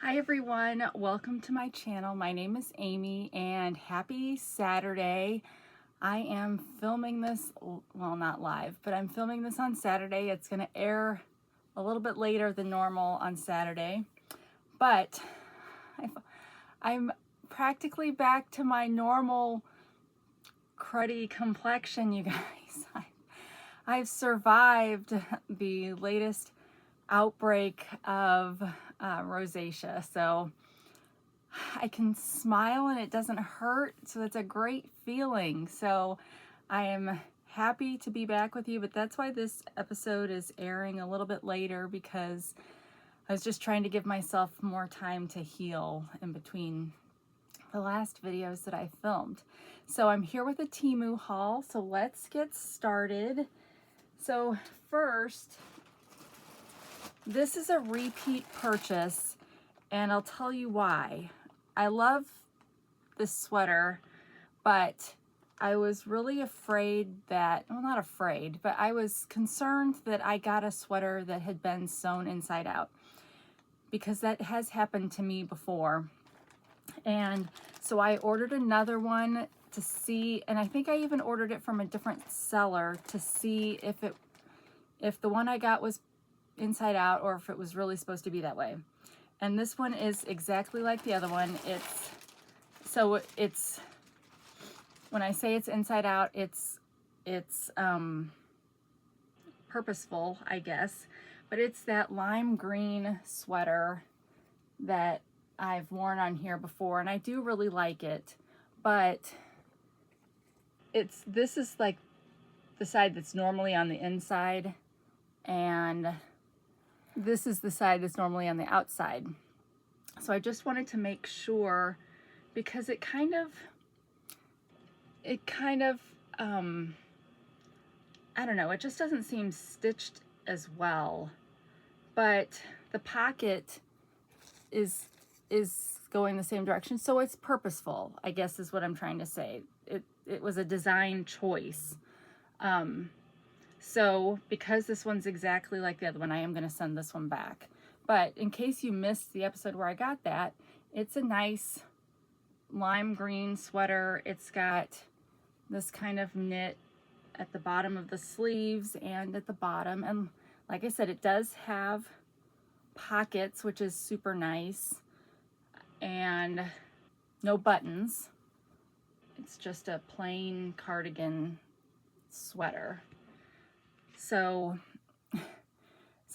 Hi everyone, welcome to my channel. My name is Amy and happy Saturday. I am filming this, well, not live, but I'm filming this on Saturday. It's going to air a little bit later than normal on Saturday, but I'm practically back to my normal cruddy complexion, you guys. I've survived the latest outbreak of rosacea, so I can smile and it doesn't hurt, so that's a great feeling. So I am happy to be back with you, but that's why this episode is airing a little bit later, because I was just trying to give myself more time to heal in between the last videos that I filmed. So I'm here with a Temu haul, so let's get started. So first, this is a repeat purchase, and I'll tell you why. I love this sweater, but I was really afraid that, well, not afraid, but I was concerned that I got a sweater that had been sewn inside out, because that has happened to me before. And so I ordered another one to see, and I think I even ordered it from a different seller to see if the one I got was inside out or if it was really supposed to be that way. And this one is exactly like the other one. It's when I say it's inside out, it's purposeful, I guess, but it's that lime green sweater that I've worn on here before, and I do really like it, but this is like the side that's normally on the inside, and this is the side that's normally on the outside. So I just wanted to make sure, because it kind of I don't know, it just doesn't seem stitched as well, but the pocket is going the same direction, so it's purposeful, I guess is what I'm trying to say. It was a design choice. So because this one's exactly like the other one, I am going to send this one back. But in case you missed the episode where I got that, it's a nice lime green sweater. It's got this kind of knit at the bottom of the sleeves and at the bottom. And like I said, it does have pockets, which is super nice, and no buttons. It's just a plain cardigan sweater. So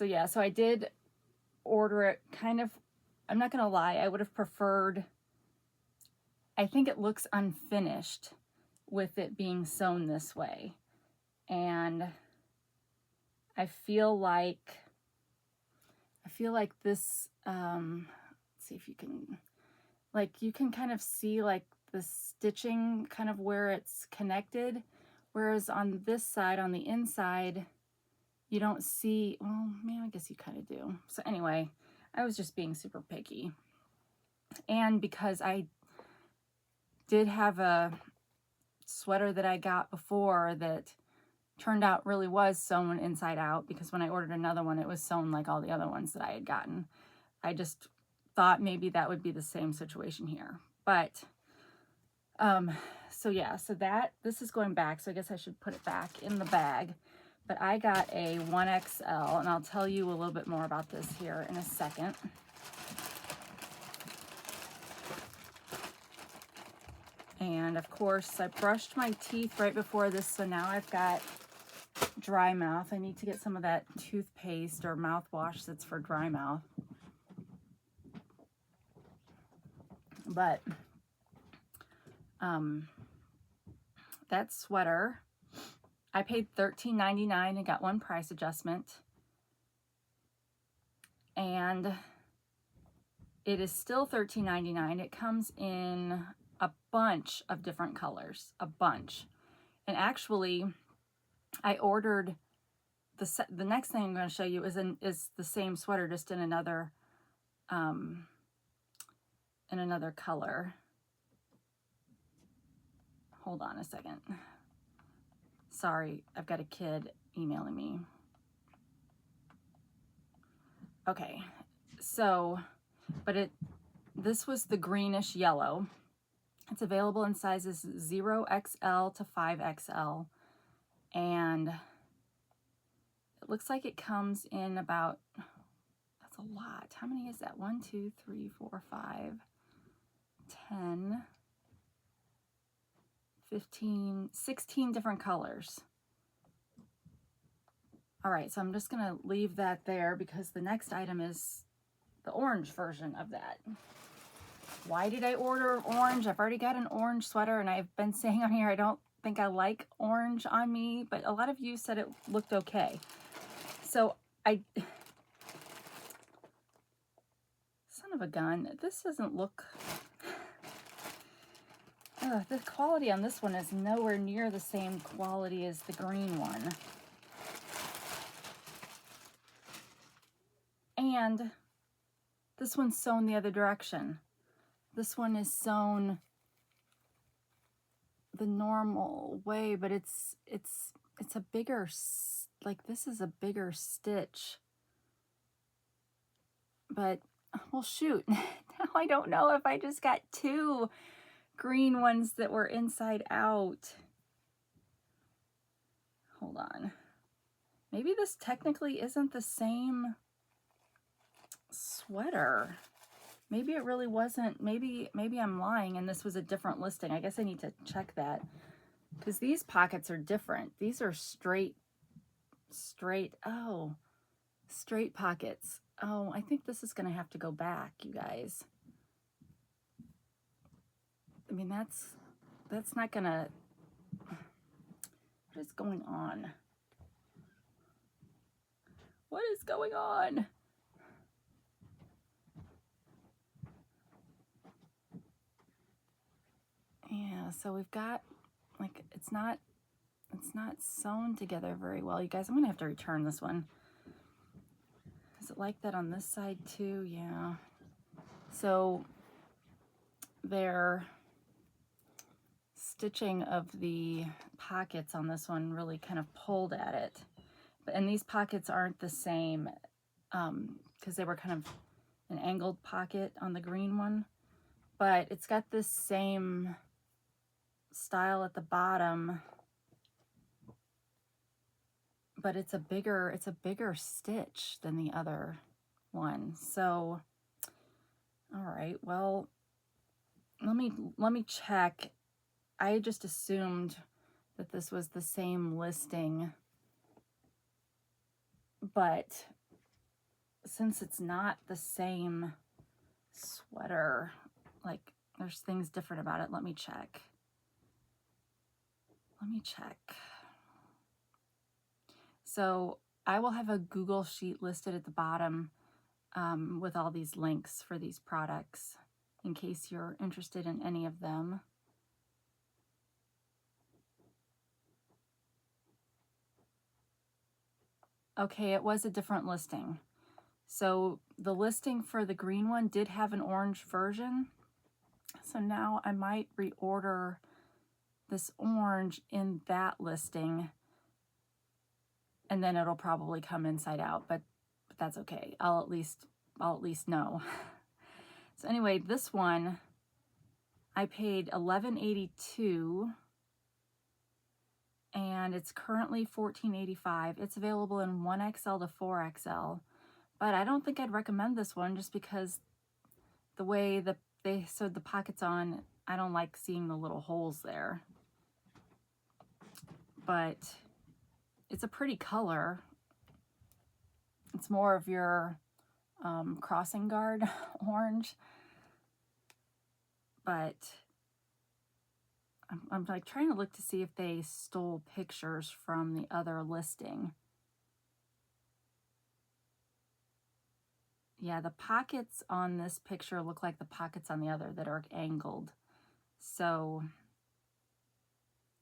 yeah, so I did order it kind of, I'm not gonna lie, I would have preferred, I think it looks unfinished with it being sewn this way. And I feel like this, let's see if you can, like, you can kind of see like the stitching kind of where it's connected, whereas on this side, on the inside, you don't see, well, maybe I guess you kind of do. So anyway, I was just being super picky. And because I did have a sweater that I got before that turned out really was sewn inside out, because when I ordered another one, it was sewn like all the other ones that I had gotten. I just thought maybe that would be the same situation here. But, so yeah, so this is going back, so I guess I should put it back in the bag. But I got a 1XL, and I'll tell you a little bit more about this here in a second. And of course, I brushed my teeth right before this, so now I've got dry mouth. I need to get some of that toothpaste or mouthwash that's for dry mouth. But that sweater, I paid $13.99 and got one price adjustment. And it is still $13.99. It comes in a bunch of different colors, a bunch. And actually, I ordered the next thing I'm going to show you is the same sweater, just in another color. Hold on a second. Sorry, I've got a kid emailing me. Okay, so but this was the greenish yellow. It's available in sizes 0XL to 5XL, and it looks like it comes in about, that's a lot. How many is that? 1, 2, 3, 4, 5, 10, 15, 16 different colors. All right, so I'm just gonna leave that there because the next item is the orange version of that. Why did I order orange? I've already got an orange sweater, and I've been saying on here I don't think I like orange on me, but a lot of you said it looked okay. So son of a gun, this doesn't look, the quality on this one is nowhere near the same quality as the green one. And this one's sewn the other direction. This one is sewn the normal way, but it's a bigger, like this is a bigger stitch. But, well, shoot, now I don't know if I just got two green ones that were inside out. Hold on. Maybe this technically isn't the same sweater. Maybe it really wasn't. Maybe I'm lying and this was a different listing. I guess I need to check that because these pockets are different. These are straight pockets. Oh, I think this is going to have to go back, you guys. I mean, that's not going to, what is going on? What is going on? Yeah, so we've got, like, it's not sewn together very well. You guys, I'm gonna have to return this one. Is it like that on this side too? Yeah. So their stitching of the pockets on this one really kind of pulled at it. And these pockets aren't the same because they were kind of an angled pocket on the green one. But it's got this same style at the bottom, but it's a bigger stitch than the other one. So, all right, well, let me check. I just assumed that this was the same listing, but since it's not the same sweater, like there's things different about it. Let me check. So I will have a Google sheet listed at the bottom with all these links for these products in case you're interested in any of them. Okay, it was a different listing. So the listing for the green one did have an orange version. So now I might reorder this orange in that listing, and then it'll probably come inside out, but that's okay. I'll at least know. So anyway, this one I paid $11.82 and it's currently $14.85. It's available in 1XL to 4XL, but I don't think I'd recommend this one just because the way that they sewed the pockets on, I don't like seeing the little holes there. But it's a pretty color. It's more of your crossing guard orange. But I'm like trying to look to see if they stole pictures from the other listing. Yeah, the pockets on this picture look like the pockets on the other that are angled. So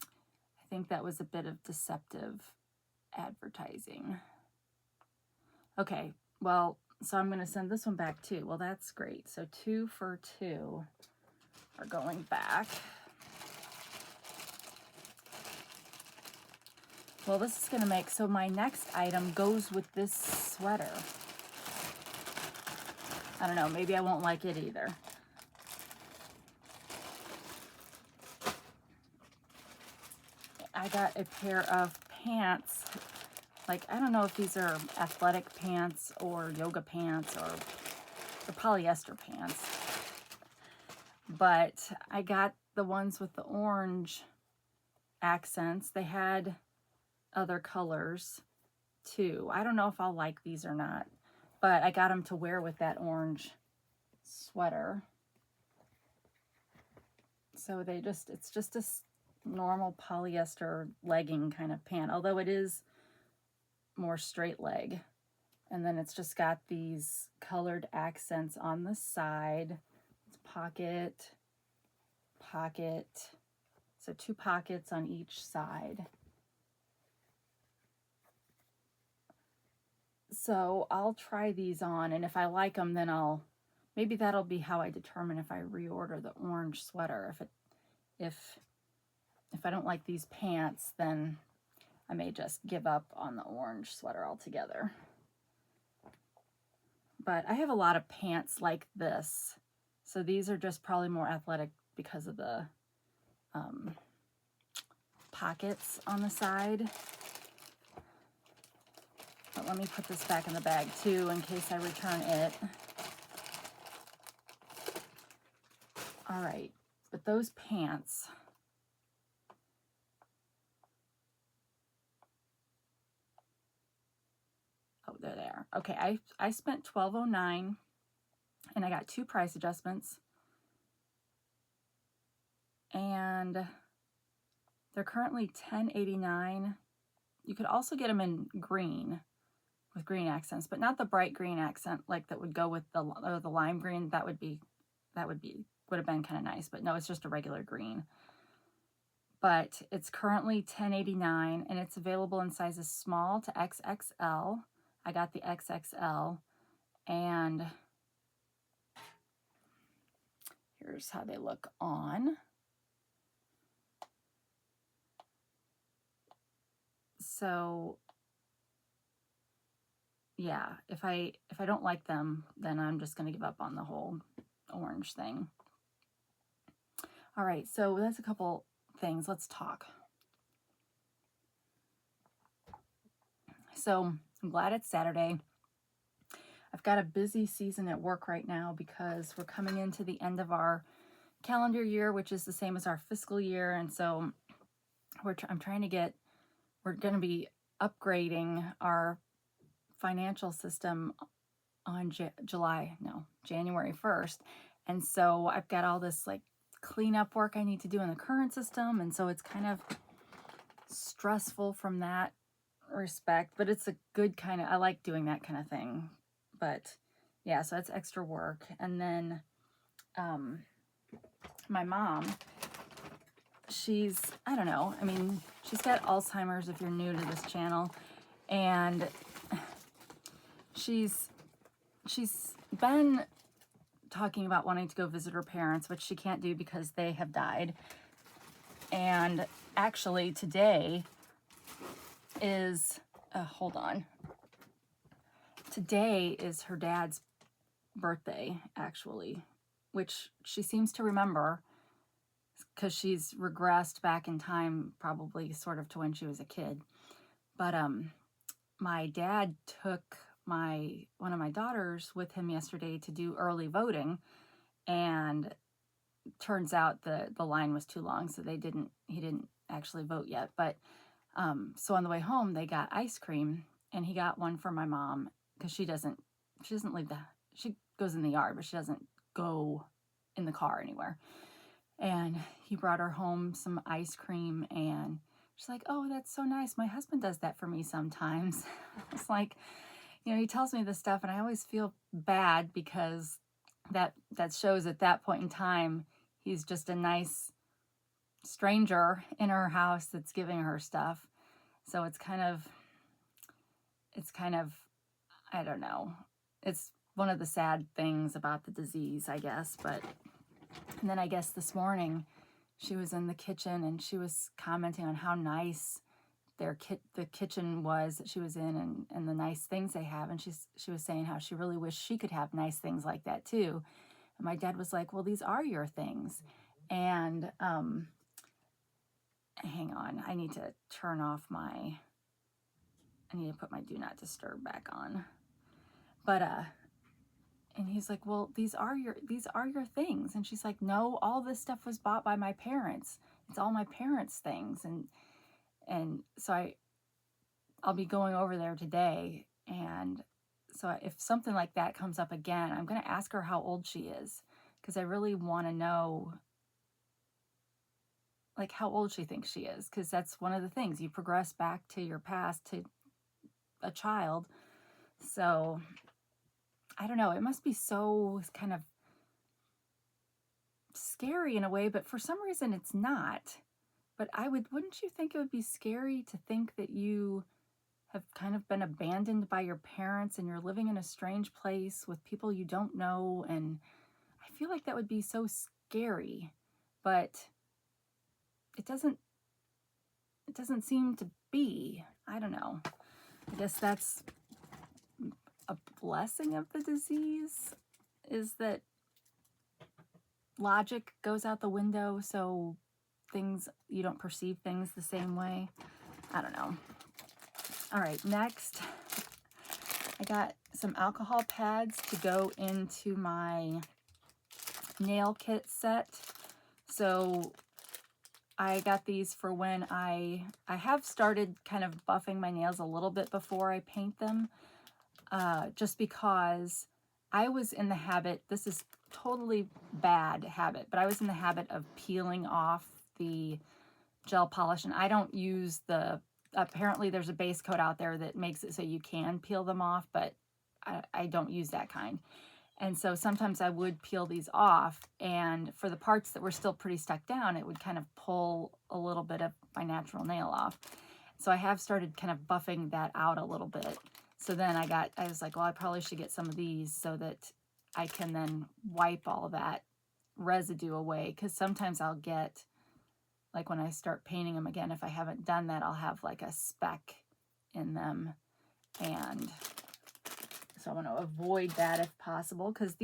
I think that was a bit of deceptive advertising. Okay, well, so I'm going to send this one back too. Well, that's great. So 2 for 2 are going back. Well, this is going to make, so my next item goes with this sweater. I don't know, maybe I won't like it either. I got a pair of pants. Like, I don't know if these are athletic pants or yoga pants or the polyester pants. But I got the ones with the orange accents. They had other colors too. I don't know if I'll like these or not, but I got them to wear with that orange sweater. So it's just a normal polyester legging kind of pant, although it is more straight leg. And then it's just got these colored accents on the side. It's pocket, pocket. So 2 pockets on each side. So I'll try these on, and if I like them, then maybe that'll be how I determine if I reorder the orange sweater. If I don't like these pants, then I may just give up on the orange sweater altogether. But I have a lot of pants like this. So these are just probably more athletic because of the pockets on the side. But let me put this back in the bag too in case I return it. All right, but those pants, oh, they're there. Okay, I spent $12.09 and I got 2 price adjustments. And they're currently $10.89. You could also get them in green with green accents, but not the bright green accent like that would go with the lime green. That would have been kind of nice, but no, it's just a regular green. But it's currently $10.89 and it's available in sizes small to XXL. I got the XXL, and here's how they look on. So yeah, if I don't like them, then I'm just going to give up on the whole orange thing. All right, so that's a couple things. Let's talk. So I'm glad it's Saturday. I've got a busy season at work right now because we're coming into the end of our calendar year, which is the same as our fiscal year. And so we're going to be upgrading our financial system on January 1st. And so I've got all this like cleanup work I need to do in the current system. And so it's kind of stressful from that respect, but it's a good kind of, I like doing that kind of thing. But yeah, so it's extra work. And then my mom, she's, I don't know, I mean, she's got Alzheimer's if you're new to this channel, and she's been talking about wanting to go visit her parents, which she can't do because they have died. And actually today is, hold on. Today is her dad's birthday, actually, which she seems to remember because she's regressed back in time, probably sort of to when she was a kid. But my dad took one of my daughters with him yesterday to do early voting, and turns out the line was too long, so he didn't actually vote yet. But so on the way home they got ice cream, and he got one for my mom because she doesn't leave she goes in the yard, but she doesn't go in the car anywhere. And he brought her home some ice cream, and she's like, "Oh, that's so nice. My husband does that for me sometimes." It's like, he tells me this stuff and I always feel bad because that shows at that point in time he's just a nice stranger in her house that's giving her stuff. So it's kind of, I don't know. It's one of the sad things about the disease, I guess. And then I guess this morning she was in the kitchen and she was commenting on how nice the kitchen was that she was in, and the nice things they have. And she was saying how she really wished she could have nice things like that too. And my dad was like, well, these are your things. And hang on, I need to turn off I need to put my do not disturb back on. But and he's like, well, these are your things. And she's like, no, all this stuff was bought by my parents. It's all my parents' things. And so I'll be going over there today. And so if something like that comes up again, I'm going to ask her how old she is, because I really want to know, like, how old she thinks she is, because that's one of the things. You progress back to your past, to a child. So I don't know, it must be so kind of scary in a way, but for some reason it's not. But wouldn't you think it would be scary to think that you have kind of been abandoned by your parents and you're living in a strange place with people you don't know? And I feel like that would be so scary, but it doesn't seem to be. I don't know. I guess that's a blessing of the disease, is that logic goes out the window, so you don't perceive things the same way. I don't know. All right, next I got some alcohol pads to go into my nail kit set. So I got these for when I have started kind of buffing my nails a little bit before I paint them, just because I was in the habit, this is totally bad habit, but I was in the habit of peeling off the gel polish, and I don't use apparently there's a base coat out there that makes it so you can peel them off, but I don't use that kind. And so sometimes I would peel these off, and for the parts that were still pretty stuck down, it would kind of pull a little bit of my natural nail off. So I have started kind of buffing that out a little bit. So then I was like, well, I probably should get some of these so that I can then wipe all that residue away. Because sometimes I'll get, like when I start painting them again, if I haven't done that, I'll have like a speck in them. And so I want to avoid that if possible, because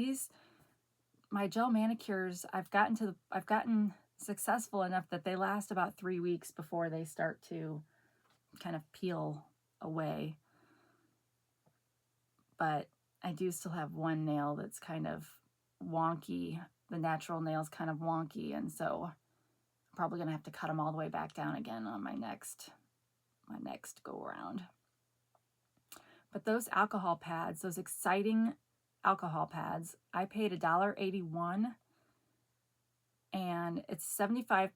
my gel manicures, I've gotten successful enough that they last about 3 weeks before they start to kind of peel away. But I do still have one nail that's kind of wonky. The natural nail's kind of wonky, and so I'm probably gonna have to cut them all the way back down again on my next go around. But those alcohol pads, those exciting alcohol pads, I paid $1.81, and it's 75%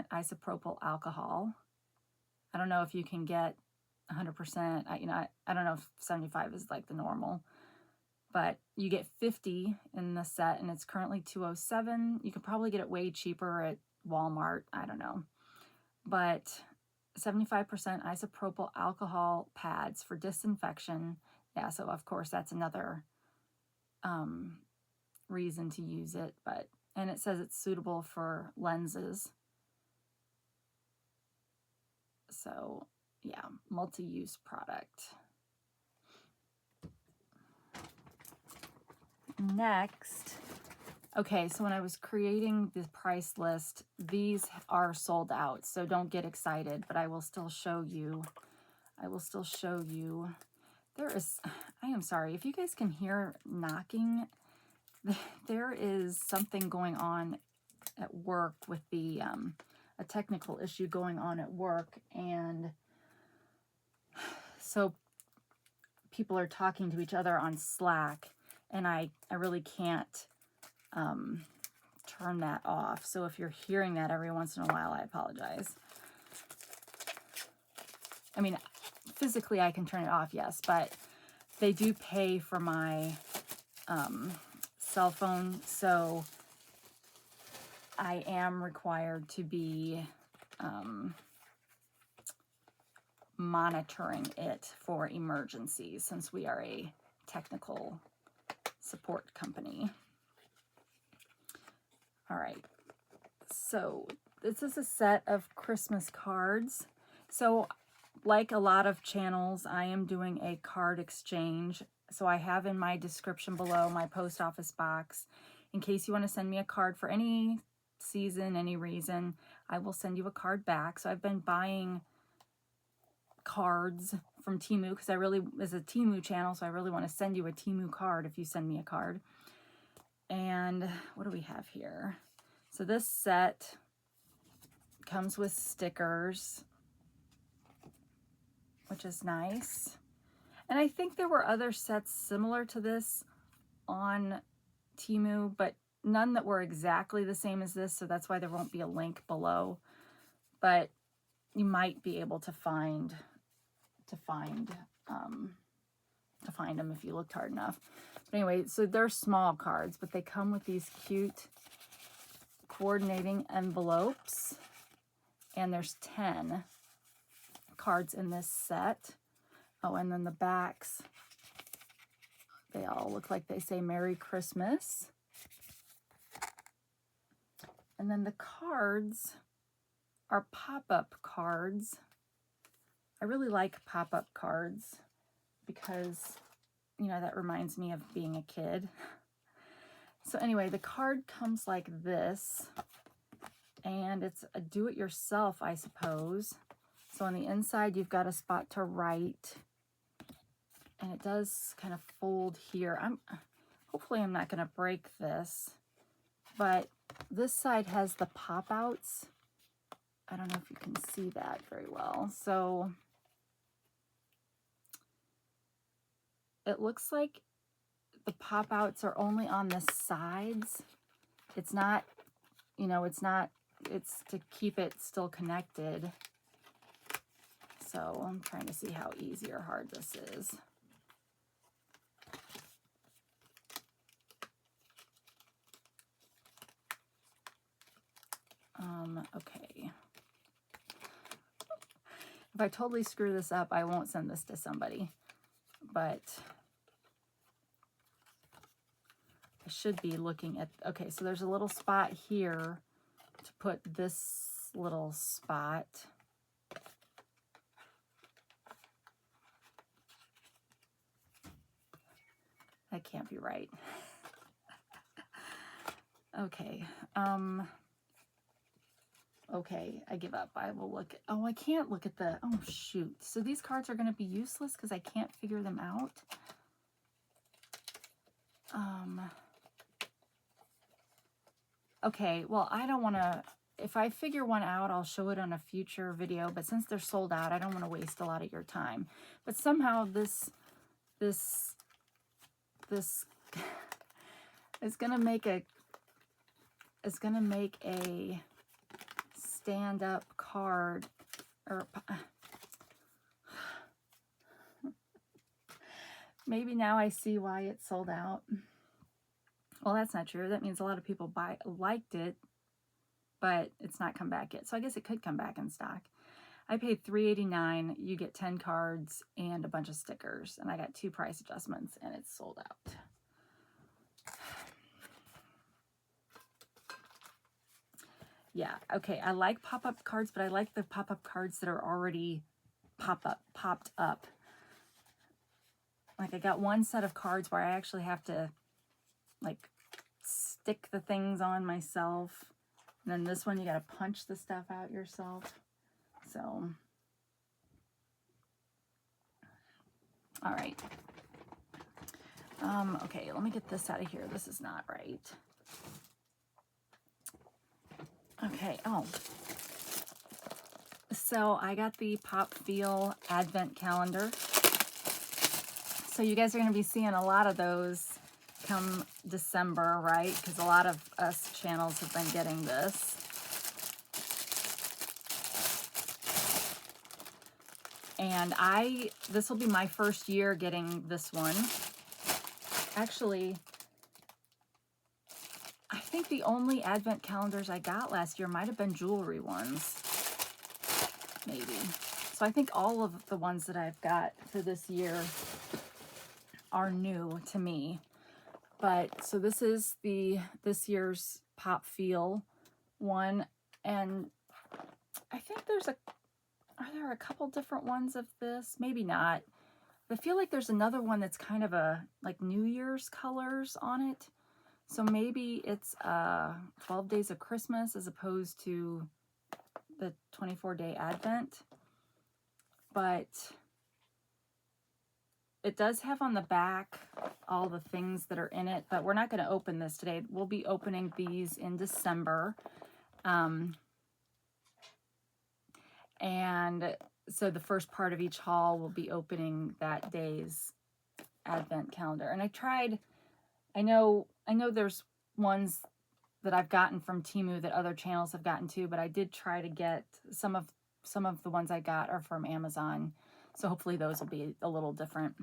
isopropyl alcohol. I don't know if you can get 100%. I don't know if 75 is like the normal, but you get 50 in the set, and it's currently $207. You could probably get it way cheaper at Walmart. I don't know, but 75% isopropyl alcohol pads for disinfection. Yeah, so of course that's another reason to use it, and it says it's suitable for lenses. So yeah, multi-use product. Next, okay, so when I was creating the price list, these are sold out, so don't get excited, but I will still show you. I am sorry, if you guys can hear knocking, there is something going on at work with a technical issue going on at work, and so people are talking to each other on Slack, and I really can't turn that off. So if you're hearing that every once in a while, I apologize. I mean, physically I can turn it off, yes, but they do pay for my cell phone, so I am required to be monitoring it for emergencies, since we are a technical support company. All right, so this is a set of Christmas cards. So like a lot of channels, I am doing a card exchange. So I have in my description below my post office box. In case you want to send me a card for any season, any reason, I will send you a card back. So I've been buying cards from Temu because I really, is a Temu channel, so I really want to send you a Temu card if you send me a card. And what do we have here? So this set comes with stickers, which is nice. And I think there were other sets similar to this on Temu, but none that were exactly the same as this, so that's why there won't be a link below. But you might be able to find them if you looked hard enough. But anyway, so they're small cards, but they come with these cute coordinating envelopes, and there's 10 cards in this set. Oh, and then the backs, they all look like they say Merry Christmas. And then the cards are pop-up cards. I really like pop-up cards because, you know, that reminds me of being a kid. So anyway, the card comes like this, and it's a do-it-yourself, I suppose. So on the inside, you've got a spot to write, and it does kind of fold here. Hopefully I'm not going to break this, but this side has the pop-outs. I don't know if you can see that very well. So it looks like the pop-outs are only on the sides. It's not, you know, it's to keep it still connected. So I'm trying to see how easy or hard this is. Okay. If I totally screw this up, I won't send this to somebody, but I should be looking at, okay, so there's a little spot here to put this little spot. That can't be right. Okay. Okay, I give up. I will look at, oh, I can't look at the, oh shoot. So these cards are going to be useless because I can't figure them out. Okay, well, I don't want to, if I figure one out, I'll show it on a future video, but since they're sold out, I don't want to waste a lot of your time. But somehow this is going to make a stand-up card, or maybe now I see why it sold out. Well, that's not true. That means a lot of people liked it, but it's not come back yet. So I guess it could come back in stock. I paid $3.89. You get 10 cards and a bunch of stickers, and I got 2 price adjustments, and it's sold out. Yeah, okay, I like pop-up cards, but I like the pop-up cards that are already popped up. Like I got one set of cards where I actually have to like stick the things on myself. And then this one, you got to punch the stuff out yourself. So, all right. Okay, let me get this out of here. This is not right. Okay, oh. So I got the Pop Feel Advent Calendar. So you guys are going to be seeing a lot of those come December, right? Because a lot of us channels have been getting this. And this will be my first year getting this one. Actually, I think the only Advent calendars I got last year might have been jewelry ones. Maybe. So I think all of the ones that I've got for this year are new to me. But so this is this year's Pop Feel one, and I think Are there a couple different ones of this? Maybe not. I feel like there's another one that's kind of a like New Year's colors on it. So maybe it's 12 Days of Christmas as opposed to the 24-day Advent. But it does have on the back all the things that are in it, but we're not going to open this today. We'll be opening these in December. And so the first part of each haul will be opening that day's Advent calendar. And I know there's ones that I've gotten from Temu that other channels have gotten too, but I did try to get some of the ones I got are from Amazon. So hopefully those will be a little different.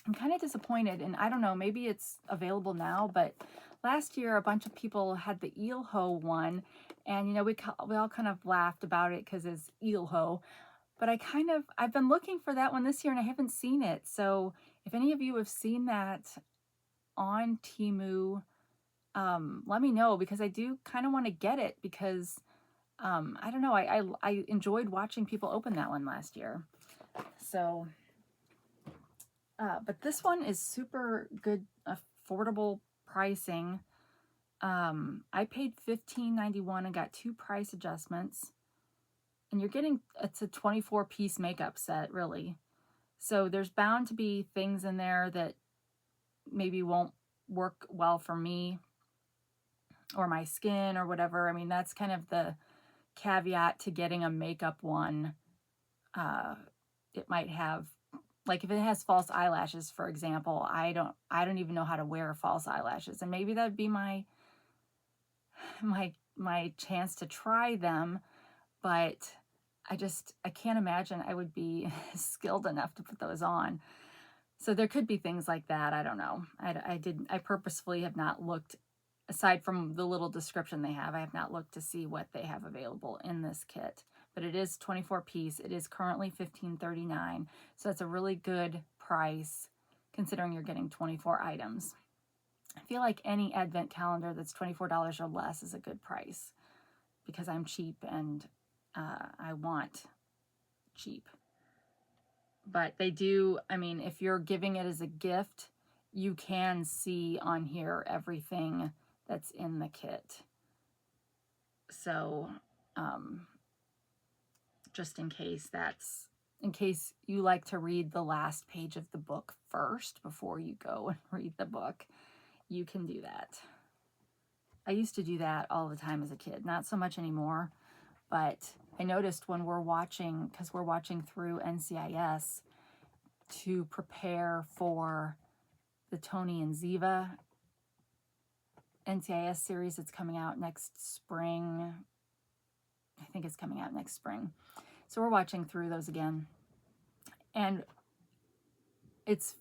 I'm kind of disappointed, and I don't know, maybe it's available now, but last year a bunch of people had the eel hoe one, and you know, we all kind of laughed about it because it's eel hoe. But I've been looking for that one this year and I haven't seen it. So if any of you have seen that on Temu, let me know, because I do kind of want to get it, because I don't know, I enjoyed watching people open that one last year. So, but this one is super good, affordable pricing. I paid $15.91 and got 2 price adjustments. And you're getting, it's a 24-piece makeup set, really. So there's bound to be things in there that maybe won't work well for me or my skin or whatever. I mean, that's kind of the caveat to getting a makeup one. It might have, like if it has false eyelashes, for example, I don't even know how to wear false eyelashes. And maybe that'd be my chance to try them. But I can't imagine I would be skilled enough to put those on. So there could be things like that. I don't know. I purposefully have not looked, aside from the little description they have, I have not looked to see what they have available in this kit. But it is 24-piece. It is currently $15.39. So it's a really good price considering you're getting 24 items. I feel like any Advent calendar that's $24 or less is a good price, because I'm cheap and I want cheap. But they do, I mean, if you're giving it as a gift, you can see on here everything that's in the kit. So just in case you like to read the last page of the book first before you go and read the book, you can do that. I used to do that all the time as a kid, not so much anymore, but I noticed when we're watching, because we're watching through NCIS to prepare for the Tony and Ziva NCIS series that's coming out next spring. I think it's coming out next spring. So we're watching through those again. And it's,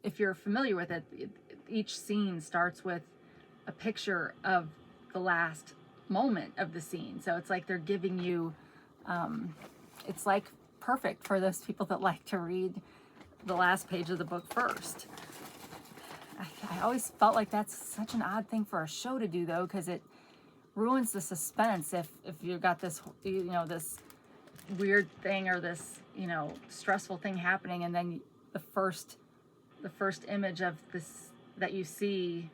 if you're familiar with it, each scene starts with a picture of the last moment of the scene. So it's like they're giving you, it's like perfect for those people that like to read the last page of the book first. I always felt like that's such an odd thing for a show to do, though, because it ruins the suspense if you've got this, you know, this weird thing or this, you know, stressful thing happening, and then the first image of this that you see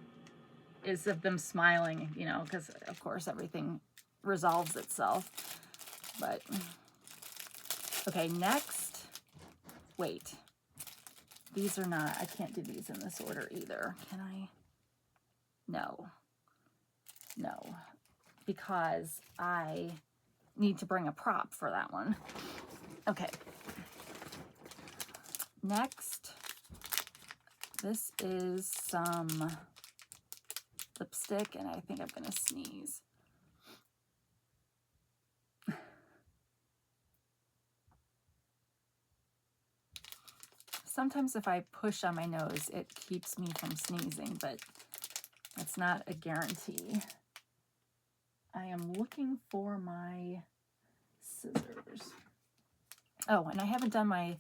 is of them smiling, you know, because of course everything resolves itself. But okay, next, wait, these are not, I can't do these in this order either, can I? No, because I need to bring a prop for that one. Okay, next, this is some lipstick, and I think I'm gonna sneeze. Sometimes if I push on my nose, it keeps me from sneezing, but that's not a guarantee. I am looking for my scissors. Oh, and I haven't done my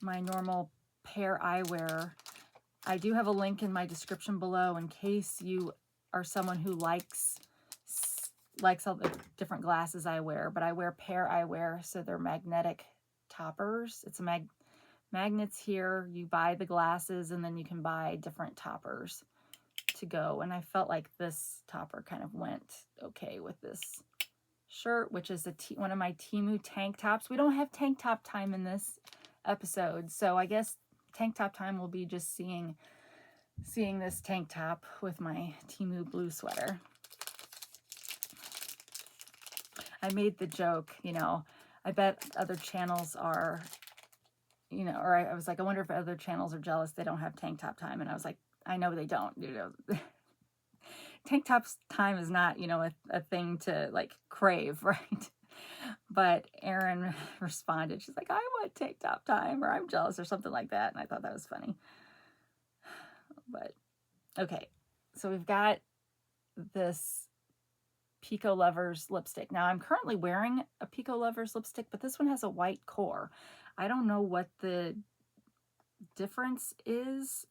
normal Pair Eyewear. I do have a link in my description below in case you are someone who likes likes all the different glasses I wear, but I wear Pair Eyewear, so they're magnetic toppers. It's a magnets here. You buy the glasses and then you can buy different toppers to go. And I felt like this topper kind of went okay with this shirt, which is one of my Temu tank tops. We don't have tank top time in this episode, so I guess tank top time will be just seeing this tank top with my Temu blue sweater. I made the joke, you know, I bet other channels are, you know, or I was like, I wonder if other channels are jealous they don't have tank top time. And I was like, I know they don't, you know. Tank tops time is not, you know, a thing to like crave, right? But Erin responded, she's like, I want tank top time, or I'm jealous, or something like that. And I thought that was funny. But okay, so we've got this Pico Lovers lipstick. Now I'm currently wearing a Pico Lovers lipstick, but this one has a white core. I don't know what the difference is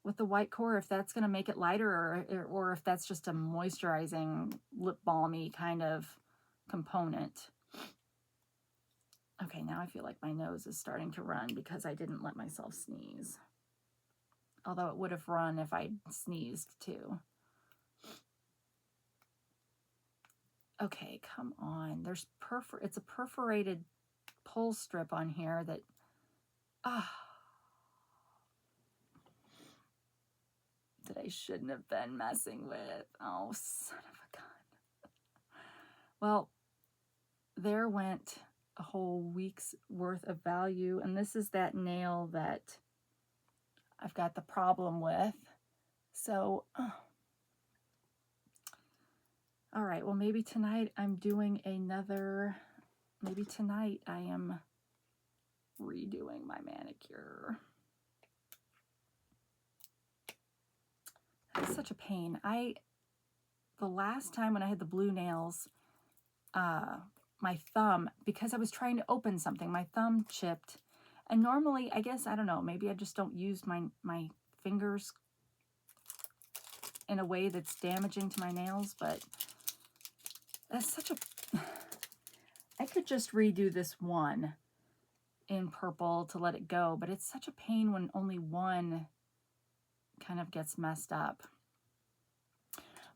with the white core, if that's going to make it lighter, or if that's just a moisturizing lip balmy kind of component. Okay, now I feel like my nose is starting to run because I didn't let myself sneeze. Although it would have run if I sneezed too. Okay, come on. There's it's a perforated pull strip on here that that I shouldn't have been messing with. Oh, son of a gun. Well, there went a whole week's worth of value, and this is that nail that I've got the problem with. So, all right, well, maybe tonight I'm doing another, maybe tonight I am redoing my manicure. It's such a pain. The last time when I had the blue nails, my thumb, because I was trying to open something, my thumb chipped. And normally, I guess, I don't know, maybe I just don't use my fingers in a way that's damaging to my nails, but that's such a... I could just redo this one in purple to let it go, but it's such a pain when only one kind of gets messed up.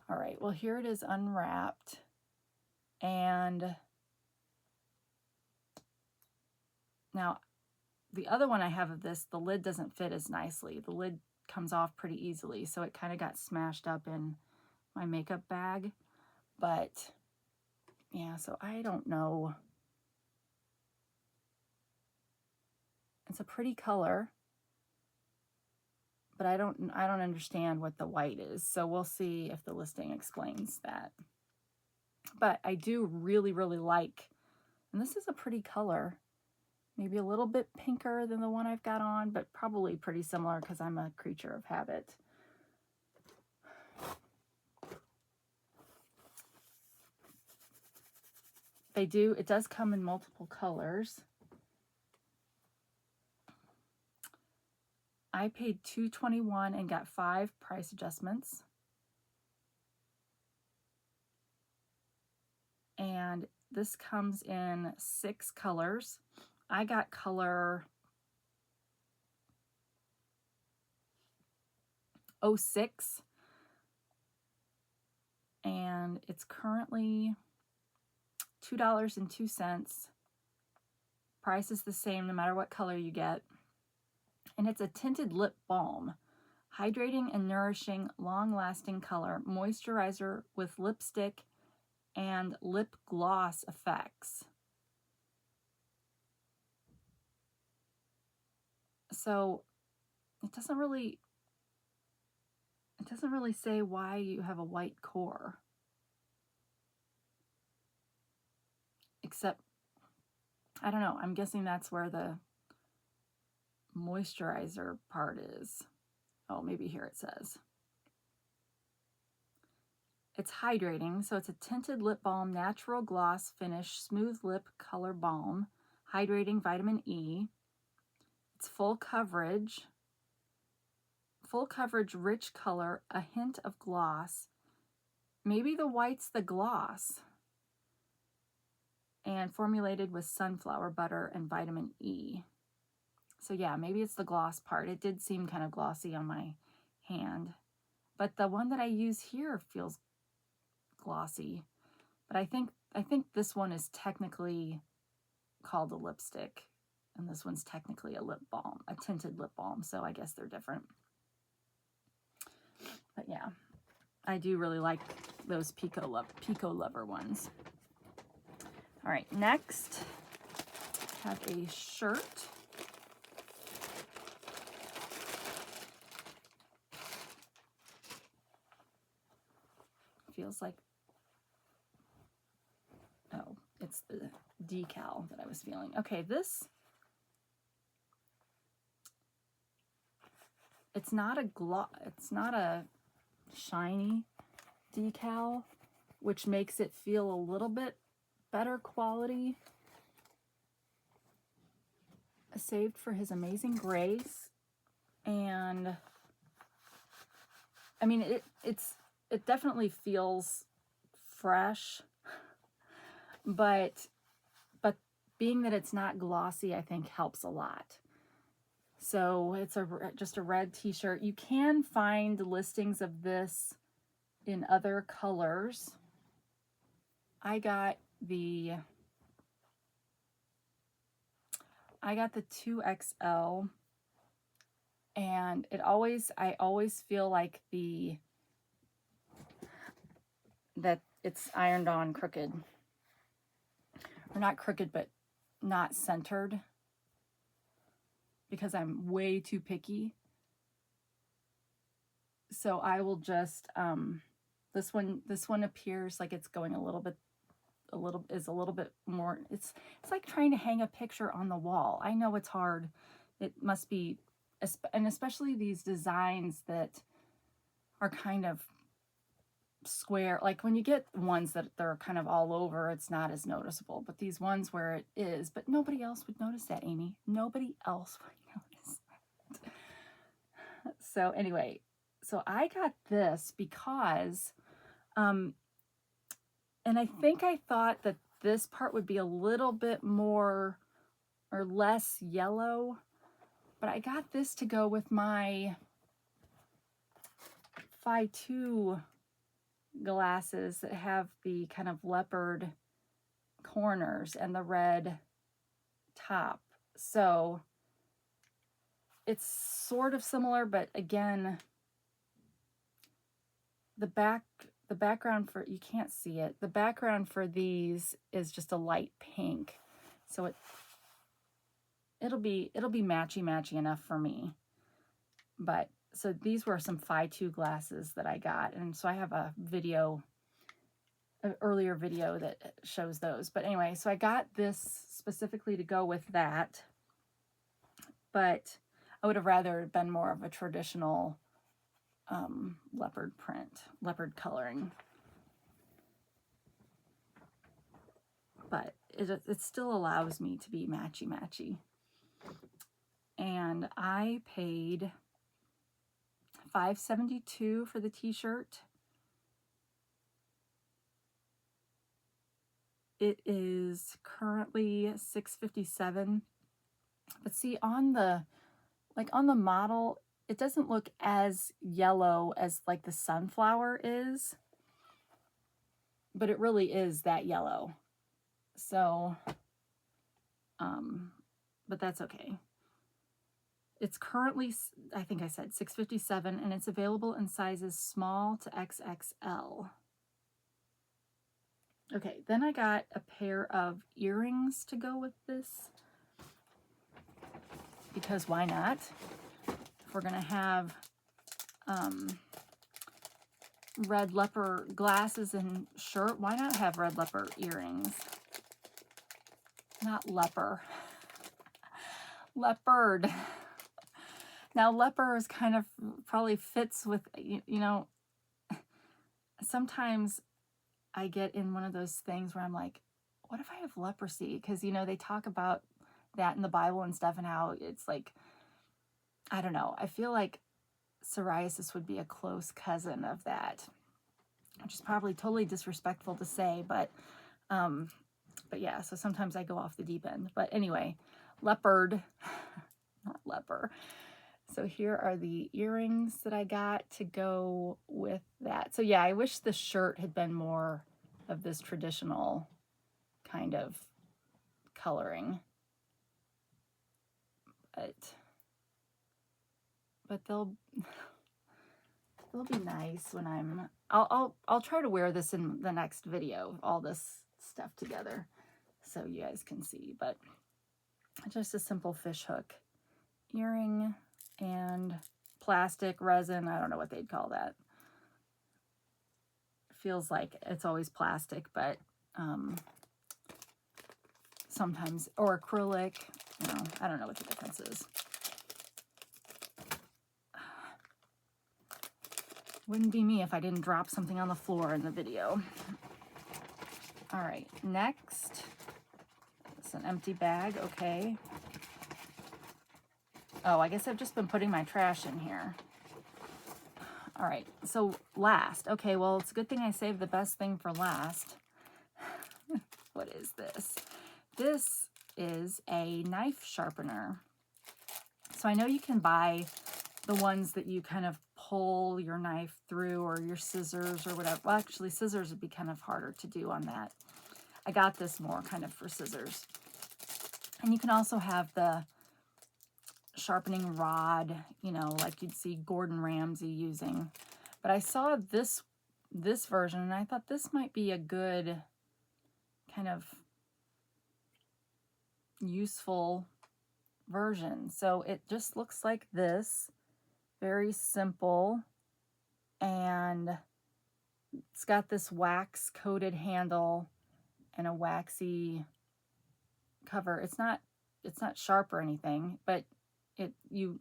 All right, well, here it is unwrapped. And now the other one I have of this, the lid doesn't fit as nicely. The lid comes off pretty easily, so it kind of got smashed up in my makeup bag. But yeah, so I don't know. It's a pretty color, but I don't understand what the white is. So we'll see if the listing explains that. But I do really, really like, and this is a pretty color. Maybe a little bit pinker than the one I've got on, but probably pretty similar because I'm a creature of habit. It does come in multiple colors. I paid $2.21 and got 5 price adjustments. And this comes in 6 colors. I got color 06, and it's currently $2.02. Price is the same no matter what color you get. And it's a tinted lip balm. Hydrating and nourishing, long-lasting color. Moisturizer with lipstick and lip gloss effects. So it doesn't really say why you have a white core. Except, I don't know, I'm guessing that's where the moisturizer part is. Oh, maybe here it says. It's hydrating, so it's a tinted lip balm, natural gloss finish, smooth lip color balm, hydrating vitamin E. It's full coverage, rich color, a hint of gloss, maybe the white's the gloss. And formulated with sunflower butter and vitamin E. So yeah, maybe it's the gloss part. It did seem kind of glossy on my hand. But the one that I use here feels glossy. But I think this one is technically called a lipstick. And this one's technically a lip balm, a tinted lip balm. So I guess they're different. But yeah, I do really like those Pico Lover ones. All right, next, I have a shirt. Feels like, oh, it's the decal that I was feeling. Okay, this, it's not a shiny decal, which makes it feel a little bit better quality. Saved for His Amazing Grace. And I mean, it definitely feels fresh, but being that it's not glossy, I think helps a lot. So it's just a red t-shirt. You can find listings of this in other colors. I got the 2XL, and I always feel like that it's ironed on crooked. Or not crooked, but not centered, because I'm way too picky. So I will just, this one appears like it's going a little bit more, it's like trying to hang a picture on the wall. I know it's hard. It must be, and especially these designs that are kind of square, like when you get ones that they're kind of all over, it's not as noticeable, but these ones where it is, but nobody else would notice that, Amy. Nobody else would notice that. So anyway, so I got this because, and I think I thought that this part would be a little bit more or less yellow, but I got this to go with my Phi 2 glasses that have the kind of leopard corners and the red top. So it's sort of similar, but again, the background for, you can't see it, the background for these is just a light pink. So it'll be matchy enough for me. But so these were some Phi 2 glasses that I got, and so I have an earlier video that shows those. But anyway, so I got this specifically to go with that, but I would have rather been more of a traditional leopard coloring. But it still allows me to be matchy. And I paid $5.72 for the t-shirt. It is currently $6.57. But see, on the model, it doesn't look as yellow as like the sunflower is, but it really is that yellow. So, but that's okay. It's currently, I think I said $6.57, and it's available in sizes small to XXL. Okay, then I got a pair of earrings to go with this, because why not? If we're gonna have red leopard glasses and shirt, why not have red leopard earrings? Not leopard. Leopard. Now, leopard is kind of probably fits with, you know, sometimes I get in one of those things where I'm like, what if I have leprosy? Because, you know, they talk about that in the Bible and stuff, and how it's like, I don't know. I feel like psoriasis would be a close cousin of that. which is probably totally disrespectful to say, but yeah, so sometimes I go off the deep end. But anyway, leopard, not leper. So here are the earrings that I got to go with that. So yeah, I wish the shirt had been more of this traditional kind of coloring. But they'll be nice when I'll try to wear this in the next video, all this stuff together, so you guys can see. But just a simple fish hook earring and plastic resin. I don't know what they'd call that. Feels like it's always plastic, but sometimes, or acrylic, you know, I don't know what the difference is. Wouldn't be me if I didn't drop something on the floor in the video. All right, next, it's an empty bag, okay. Oh, I guess I've just been putting my trash in here. All right, so last, okay, well, it's a good thing I saved the best thing for last. What is this? This is a knife sharpener. So I know you can buy the ones that you kind of pull your knife through, or your scissors or whatever. Well, actually, scissors would be kind of harder to do on that. I got this more kind of for scissors. And you can also have the sharpening rod, you know, like you'd see Gordon Ramsay using. But I saw this version, and I thought this might be a good kind of useful version. So it just looks like this, very simple, and it's got this wax coated handle and a waxy cover. It's not sharp or anything, but you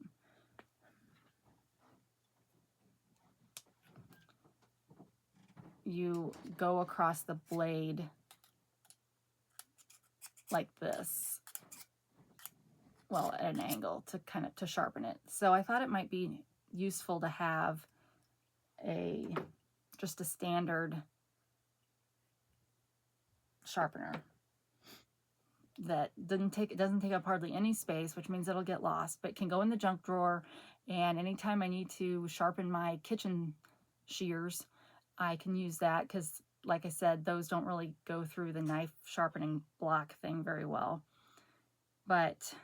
go across the blade like this, well, at an angle to kind of sharpen it. So I thought it might be useful to have just a standard sharpener that doesn't take up hardly any space, which means it'll get lost, but can go in the junk drawer. And anytime I need to sharpen my kitchen shears, I can use that, because like I said, those don't really go through the knife sharpening block thing very well. But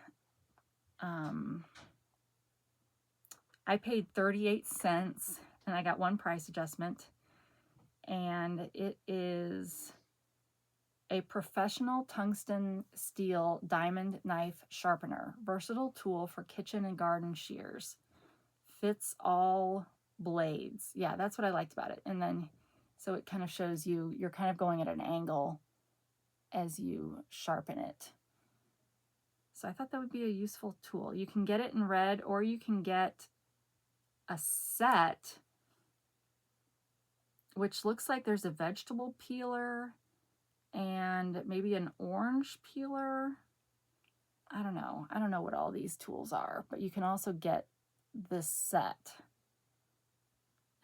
I paid 38 cents and I got one price adjustment, and it is a professional tungsten steel diamond knife sharpener, versatile tool for kitchen and garden shears, fits all blades. Yeah, that's what I liked about it. And then so it kind of shows you're kind of going at an angle as you sharpen it. So I thought that would be a useful tool. You can get it in red, or you can get a set, which looks like there's a vegetable peeler and maybe an orange peeler. I don't know what all these tools are, but you can also get this set.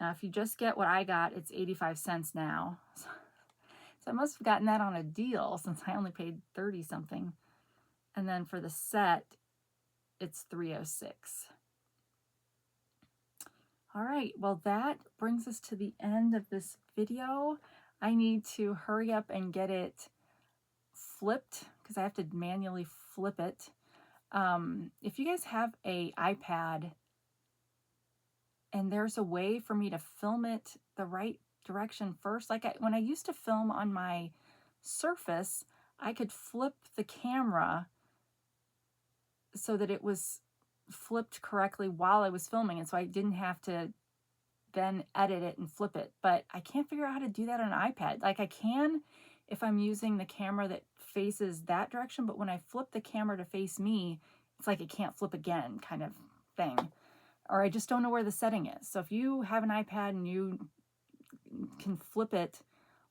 Now, if you just get what I got, it's 85 cents now. So I must have gotten that on a deal, since I only paid 30 something. And then for the set, it's $3.06. All right, well, that brings us to the end of this video. I need to hurry up and get it flipped, because I have to manually flip it. If you guys have an iPad and there's a way for me to film it the right direction first, like when I used to film on my Surface, I could flip the camera so that it was flipped correctly while I was filming, and so I didn't have to then edit it and flip it. But I can't figure out how to do that on an iPad. Like, I can if I'm using the camera that faces that direction, but when I flip the camera to face me, it's like it can't flip again kind of thing. Or I just don't know where the setting is. So if you have an iPad and you can flip it,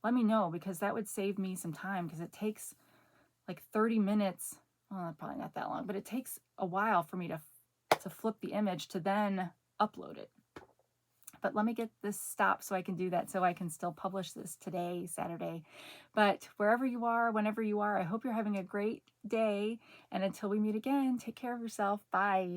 let me know, because that would save me some time, because it takes like 30 minutes. Well, probably not that long, but it takes a while for me to flip the image to then upload it. but let me get this stopped so I can do that, so I can still publish this today, Saturday. But wherever you are, whenever you are, I hope you're having a great day. And until we meet again, take care of yourself. Bye.